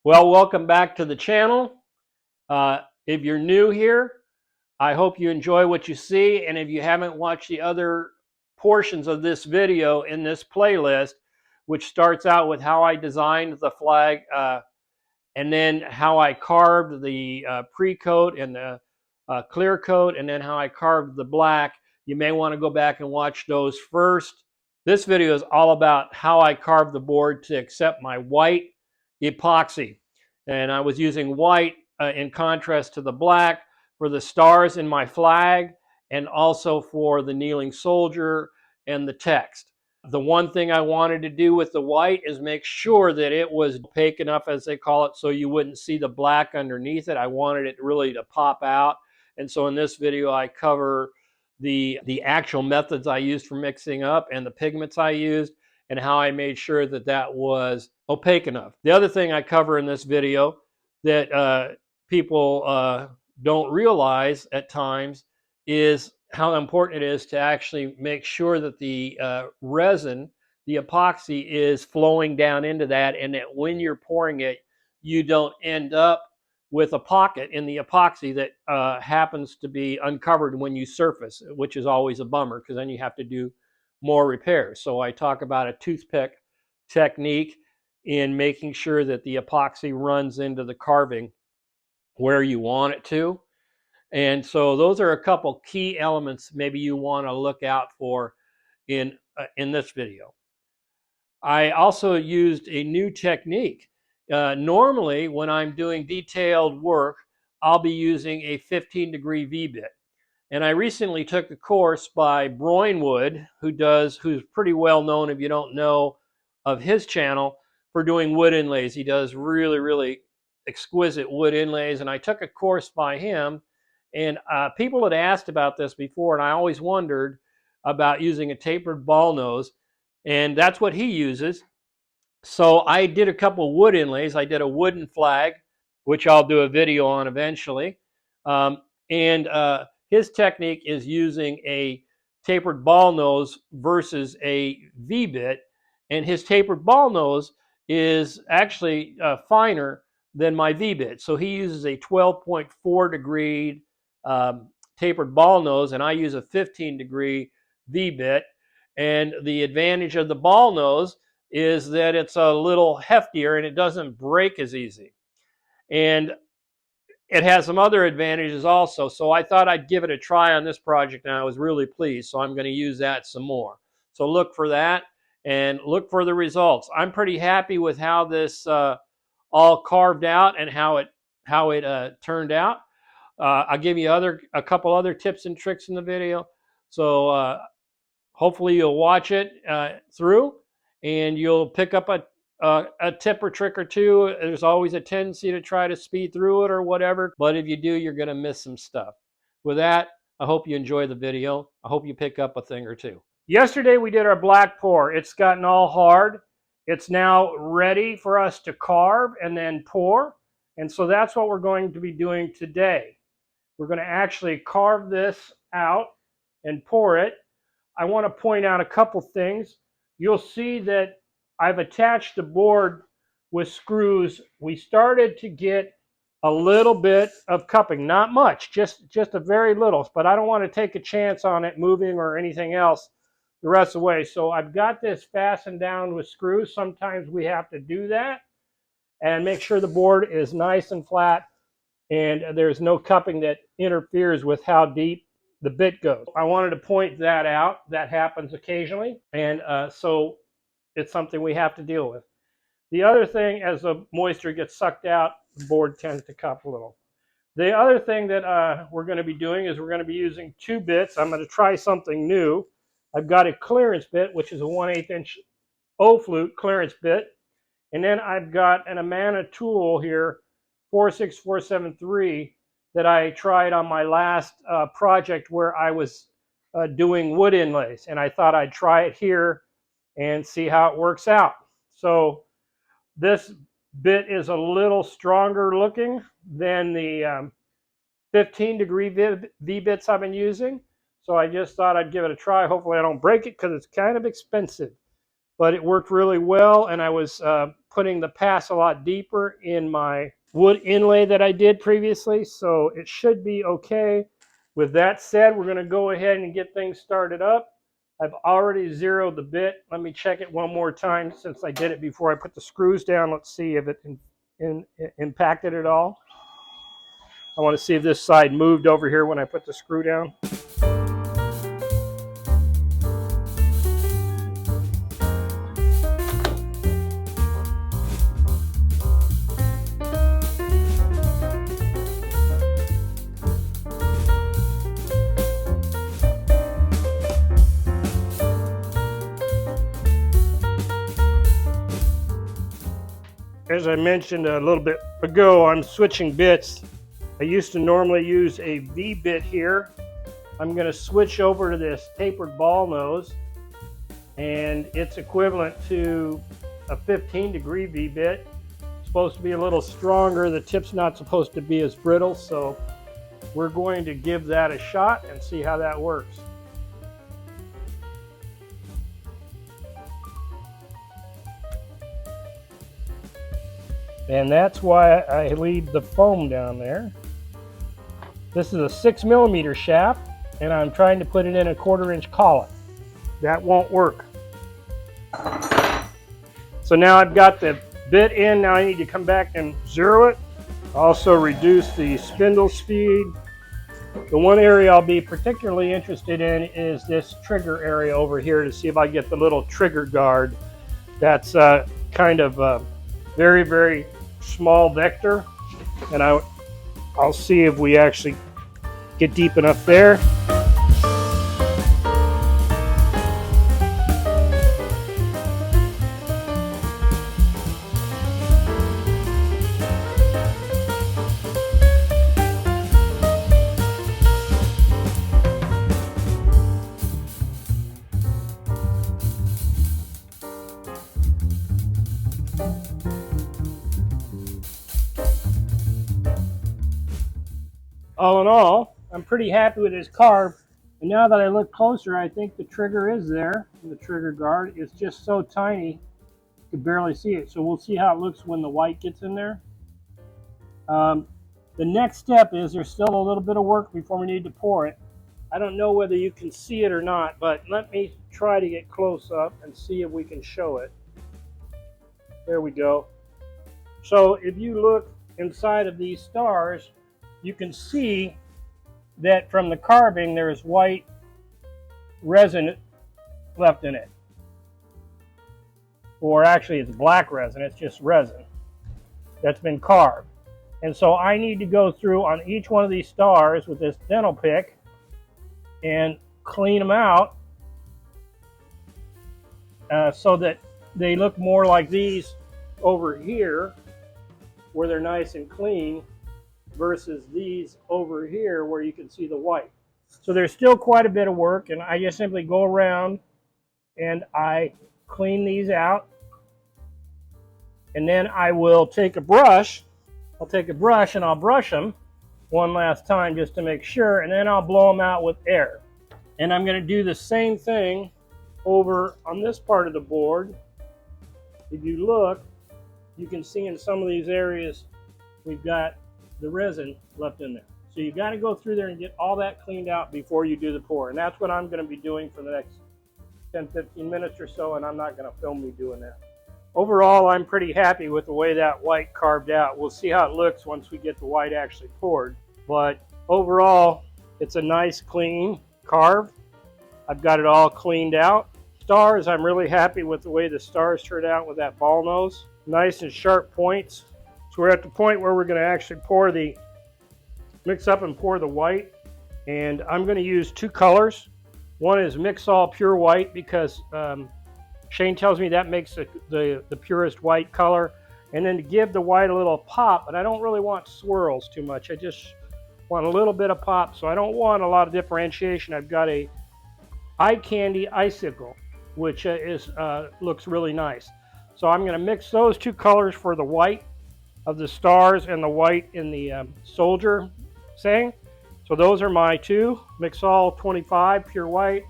Well, welcome back to the channel. If you're new here, I hope you enjoy what you see. And if you haven't watched the other portions of this video in this playlist, which starts out with how I designed the flag, and then how I carved the pre-coat and the clear coat, and then how I carved the black, you may want to go back and watch those first. This video is all about how I carved the board to accept my white epoxy. And I was using white in contrast to the black for the stars in my flag and also for the kneeling soldier and the text. The one thing I wanted to do with the white is make sure that it was opaque enough, as they call it, so you wouldn't see the black underneath it. I wanted it really to pop out. And so in this video, I cover the actual methods I used for mixing up and the pigments I used and how I made sure that that was opaque enough. The other thing I cover in this video that people don't realize at times is how important it is to actually make sure that the resin, the epoxy, is flowing down into that, and that when you're pouring it, you don't end up with a pocket in the epoxy that happens to be uncovered when you surface, which is always a bummer because then you have to do more repairs. So I talk about a toothpick technique in making sure that the epoxy runs into the carving where you want it to. And so those are a couple key elements maybe you want to look out for in this video. I also used a new technique. Normally, when I'm doing detailed work, I'll be using a 15-degree V-bit. And I recently took a course by Broinwood, who's pretty well known if you don't know of his channel, for doing wood inlays. He does really, really exquisite wood inlays. And I took a course by him. And people had asked about this before, and I always wondered about using a tapered ball nose. And that's what he uses. So I did a couple wood inlays. I did a wooden flag, which I'll do a video on eventually. And his technique is using a tapered ball nose versus a V-bit. And his tapered ball nose is actually finer than my V-bit. So he uses a 12.4 degree tapered ball nose, and I use a 15-degree V-bit. And the advantage of the ball nose is that it's a little heftier and it doesn't break as easy. And it has some other advantages also. So I thought I'd give it a try on this project, and I was really pleased. So I'm going to use that some more. So look for that and look for the results. I'm pretty happy with how this all carved out and how it turned out. I'll give you a couple other tips and tricks in the video. So hopefully you'll watch it through and you'll pick up a tip or trick or two. There's always a tendency to try to speed through it or whatever, but if you do, you're going to miss some stuff. With that, I hope you enjoy the video. I hope you pick up a thing or two. Yesterday we did our black pour. It's gotten all hard. It's now ready for us to carve and then pour. And so that's what we're going to be doing today. We're going to actually carve this out and pour it. I want to point out a couple things. You'll see that I've attached the board with screws. We started to get a little bit of cupping, not much, just a very little, but I don't want to take a chance on it moving or anything else the rest of the way. So I've got this fastened down with screws. Sometimes we have to do that and make sure the board is nice and flat and there's no cupping that interferes with how deep the bit goes. I wanted to point that out. That happens occasionally, and so it's something we have to deal with. The other thing, as the moisture gets sucked out, the board tends to cup a little. The other thing that we're going to be doing is we're going to be using two bits. I'm going to try something new. I've got a clearance bit, which is a 1/8 inch O-flute clearance bit, and then I've got an Amana tool here, 46473, that I tried on my last project where I was doing wood inlays, and I thought I'd try it here and see how it works out. So this bit is a little stronger looking than the 15-degree V-bits I've been using, so I just thought I'd give it a try. Hopefully I don't break it because it's kind of expensive. but it worked really well, and I was putting the pass a lot deeper in my wood inlay that I did previously, so it should be okay. With that said, we're going to go ahead and get things started up. I've already zeroed the bit. Let me check it one more time since I did it before I put the screws down. Let's see if it impacted at all. I want to see if this side moved over here when I put the screw down. As I mentioned a little bit ago, I'm switching bits. I used to normally use a V bit here. I'm going to switch over to this tapered ball nose, and it's equivalent to a 15-degree V bit. It's supposed to be a little stronger. The tip's not supposed to be as brittle, so we're going to give that a shot and see how that works. And that's why I leave the foam down there. This is a 6mm shaft, and I'm trying to put it in a 1/4-inch collet. That won't work. So now I've got the bit in. Now I need to come back and zero it. Also reduce the spindle speed. The one area I'll be particularly interested in is this trigger area over here to see if I get the little trigger guard. That's kind of very, very small vector, and I'll see if we actually get deep enough there. All in all, I'm pretty happy with this carve. And now that I look closer, I think the trigger is there. The trigger guard is just so tiny, you can barely see it. So we'll see how it looks when the white gets in there. The next step is there's still a little bit of work before we need to pour it. I don't know whether you can see it or not, but let me try to get close up and see if we can show it. There we go. So if you look inside of these stars, you can see that from the carving there's white resin left in it. Or actually it's black resin, it's just resin that's been carved. And so I need to go through on each one of these stars with this dental pick and clean them out so that they look more like these over here where they're nice and clean, versus these over here where you can see the white. So there's still quite a bit of work, and I just simply go around and I clean these out, and then I will take a brush. I'll take a brush and I'll brush them one last time just to make sure, and then I'll blow them out with air. And I'm going to do the same thing over on this part of the board. If you look, you can see in some of these areas we've got the resin left in there. So you got to go through there and get all that cleaned out before you do the pour. And that's what I'm going to be doing for the next 10-15 minutes or so, and I'm not going to film me doing that. Overall, I'm pretty happy with the way that white carved out. We'll see how it looks once we get the white actually poured. But overall, it's a nice clean carve. I've got it all cleaned out. Stars, I'm really happy with the way the stars turned out with that ball nose. Nice and sharp points. So we're at the point where we're going to actually mix up and pour the white. And I'm going to use two colors. One is Mix All Pure White because Shane tells me that makes the purest white color. And then to give the white a little pop, but I don't really want swirls too much. I just want a little bit of pop, so I don't want a lot of differentiation. I've got a Eye Candy Icicle, which looks really nice. So I'm going to mix those two colors for the white of the stars and the white in the soldier saying. So those are my two, Mix All 25 Pure White,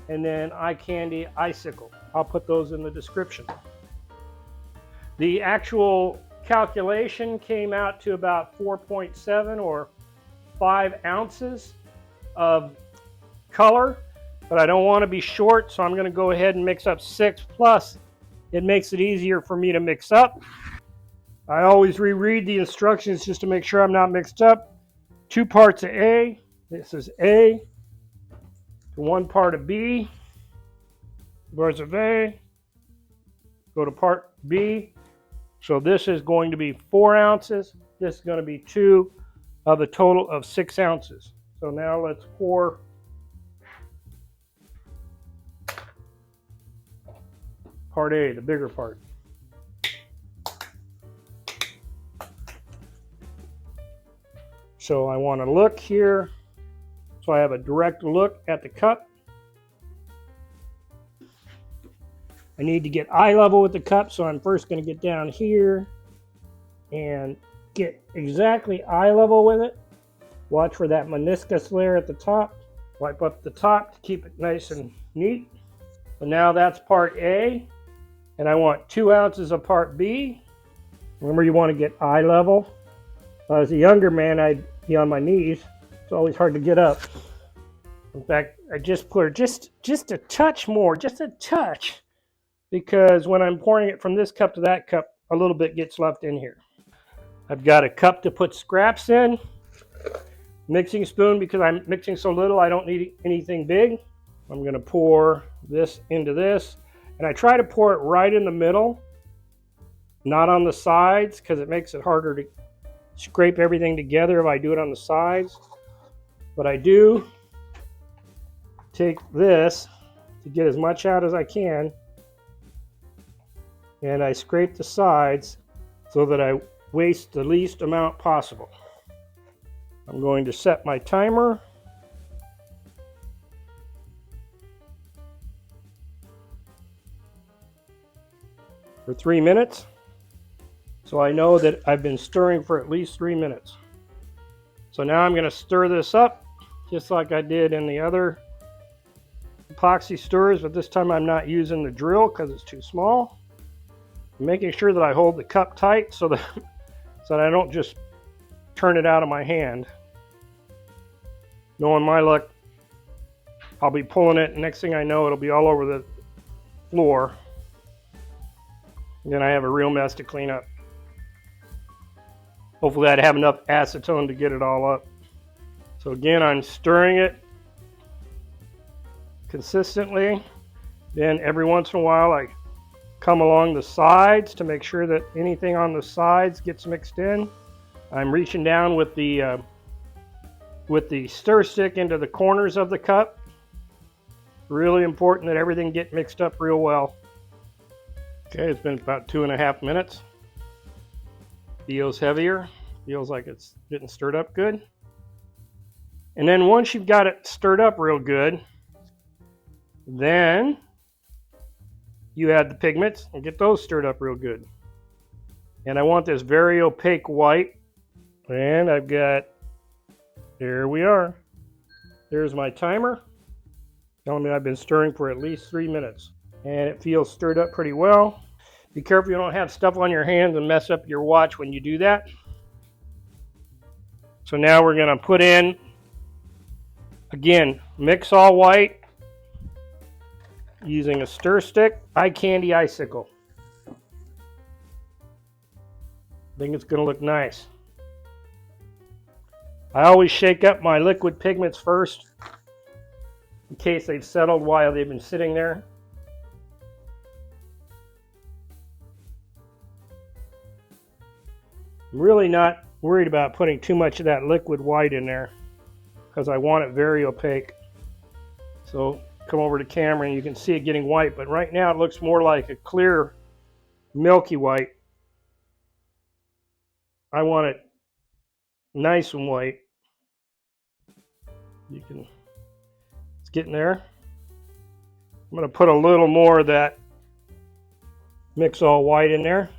and then Eye Candy Icicle. I'll put those in the description. The actual calculation came out to about 4.7 or 5 ounces of color, but I don't want to be short, so I'm going to go ahead and mix up 6, plus it makes it easier for me to mix up. I always reread the instructions just to make sure I'm not mixed up. 2 parts of A, this is A, to 1 part of B, parts of A, go to part B. So this is going to be 4 ounces. This is going to be 2 of a total of 6 ounces. So now let's pour part A, the bigger part. So I want to look here, so I have a direct look at the cup. I need to get eye level with the cup, so I'm first going to get down here and get exactly eye level with it. Watch for that meniscus layer at the top. Wipe up the top to keep it nice and neat. So now that's part A, and I want 2 ounces of part B. Remember, you want to get eye level. As a younger man, I'd be on my knees. It's always hard to get up. In fact, I just put just a touch more, just a touch, because when I'm pouring it from this cup to that cup, a little bit gets left in here. I've got a cup to put scraps in. Mixing spoon, because I'm mixing so little, I don't need anything big. I'm going to pour this into this, and I try to pour it right in the middle, not on the sides, because it makes it harder to scrape everything together if I do it on the sides. But I do take this to get as much out as I can, and I scrape the sides so that I waste the least amount possible. I'm going to set my timer for 3 minutes. So I know that I've been stirring for at least 3 minutes. So now I'm going to stir this up just like I did in the other epoxy stirrers, but this time I'm not using the drill because it's too small. I'm making sure that I hold the cup tight so that I don't just turn it out of my hand. Knowing my luck, I'll be pulling it, and next thing I know, it'll be all over the floor. And then I have a real mess to clean up. Hopefully I'd have enough acetone to get it all up. So again, I'm stirring it consistently. Then every once in a while I come along the sides to make sure that anything on the sides gets mixed in. I'm reaching down with the stir stick into the corners of the cup. Really important that everything get mixed up real well. Okay, it's been about 2.5 minutes. Feels heavier. Feels like it's getting stirred up good. And then once you've got it stirred up real good, then you add the pigments and get those stirred up real good. And I want this very opaque white. And I've got, there we are. There's my timer, telling me I've been stirring for at least 3 minutes. And it feels stirred up pretty well. Be careful you don't have stuff on your hands and mess up your watch when you do that. So now we're going to put in, again, mix all white using a stir stick, eye candy icicle. I think it's going to look nice. I always shake up my liquid pigments first in case they've settled while they've been sitting there. I'm really not worried about putting too much of that liquid white in there because I want it very opaque. So come over to camera and you can see it getting white, but right now it looks more like a clear milky white. I want it nice and white. It's getting there. I'm going to put a little more of that mix all white in there.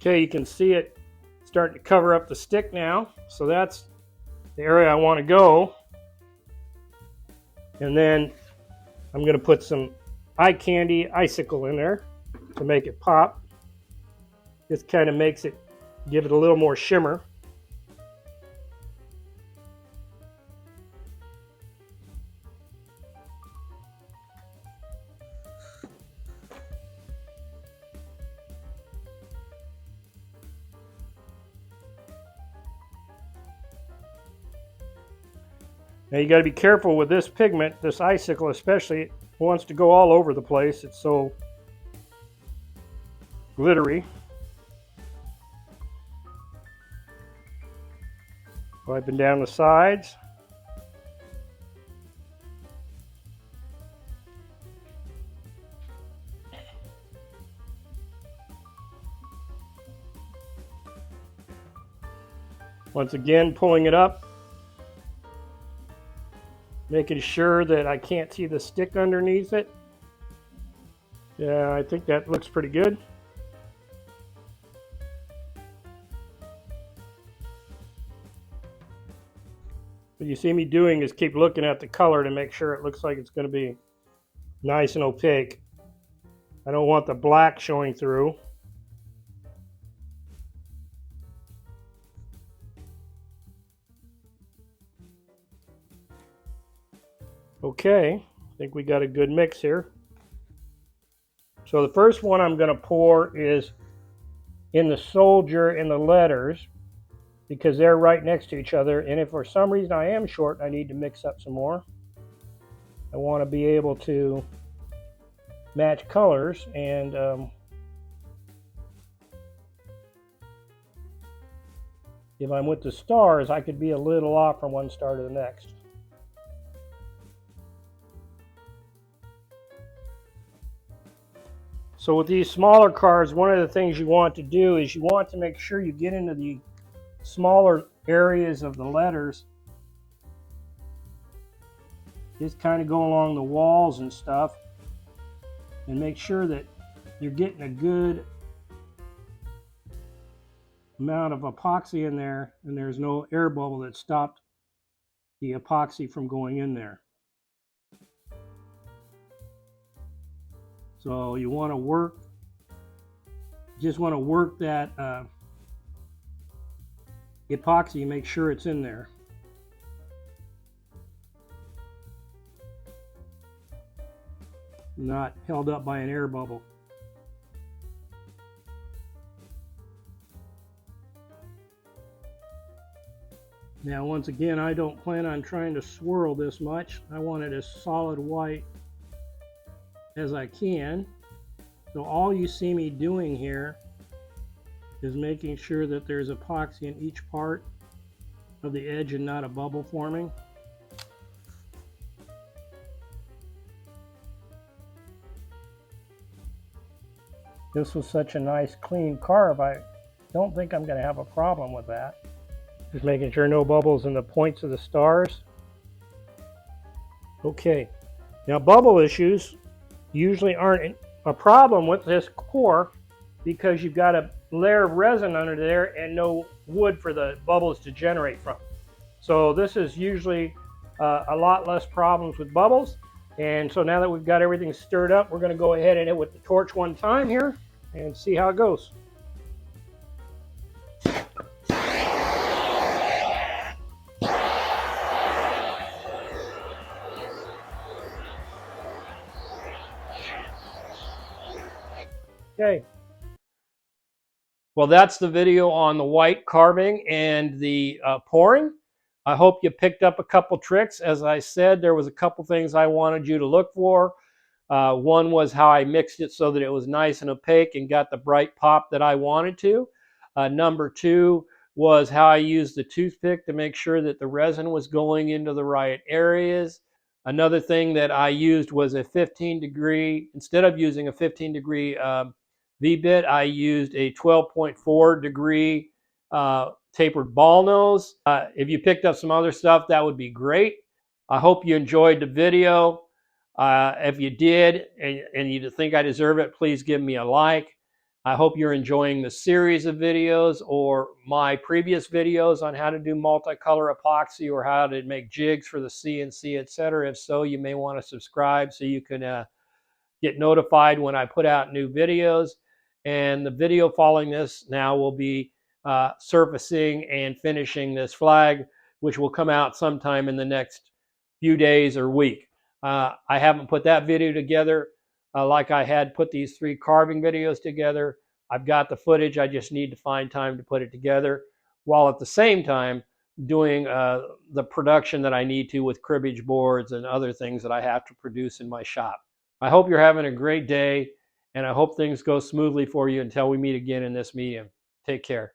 Okay, you can see it starting to cover up the stick now. So that's the area I want to go. And then I'm going to put some eye candy icicle in there to make it pop. This kind of makes it, give it a little more shimmer. Now you got to be careful with this pigment, this icicle especially. It wants to go all over the place. It's so glittery. Wiping down the sides. Once again, pulling it up. Making sure that I can't see the stick underneath it. Yeah, I think that looks pretty good. What you see me doing is keep looking at the color to make sure it looks like it's going to be nice and opaque. I don't want the black showing through. Okay, I think we got a good mix here. So the first one I'm going to pour is in the soldier and the letters, because they're right next to each other. And if for some reason I am short, I need to mix up some more. I want to be able to match colors, and if I'm with the stars, I could be a little off from one star to the next. So with these smaller cards, one of the things you want to do is you want to make sure you get into the smaller areas of the letters. Just kind of go along the walls and stuff and make sure that you're getting a good amount of epoxy in there and there's no air bubble that stopped the epoxy from going in there. So you want to work, just want to work that epoxy, make sure it's in there. Not held up by an air bubble. Now once again, I don't plan on trying to swirl this much. I want it as solid white as I can. So all you see me doing here is making sure that there's epoxy in each part of the edge and not a bubble forming. This was such a nice clean carve, I don't think I'm going to have a problem with that. Just making sure no bubbles in the points of the stars. Okay, now bubble issues usually aren't a problem with this core because you've got a layer of resin under there and no wood for the bubbles to generate from. So this is usually a lot less problems with bubbles. And so now that we've got everything stirred up, we're going to go ahead and hit it with the torch one time here and see how it goes. Okay. Well, that's the video on the white carving and the pouring. I hope you picked up a couple tricks. As I said, there was a couple things I wanted you to look for. One was how I mixed it so that it was nice and opaque and got the bright pop that I wanted to. Number two was how I used the toothpick to make sure that the resin was going into the right areas. Another thing that I used was a 15-degree, instead of using a 15-degree V-bit, I used a 12.4 degree tapered ball nose. If you picked up some other stuff, that would be great. I hope you enjoyed the video. If you did and you think I deserve it, please give me a like. I hope you're enjoying the series of videos or my previous videos on how to do multicolor epoxy or how to make jigs for the CNC, etc. If so, you may want to subscribe so you can get notified when I put out new videos. And the video following this now will be surfacing and finishing this flag, which will come out sometime in the next few days or week. I haven't put that video together like I had put these 3 carving videos together. I've got the footage, I just need to find time to put it together, while at the same time doing the production that I need to with cribbage boards and other things that I have to produce in my shop. I hope you're having a great day, and I hope things go smoothly for you until we meet again in this medium. Take care.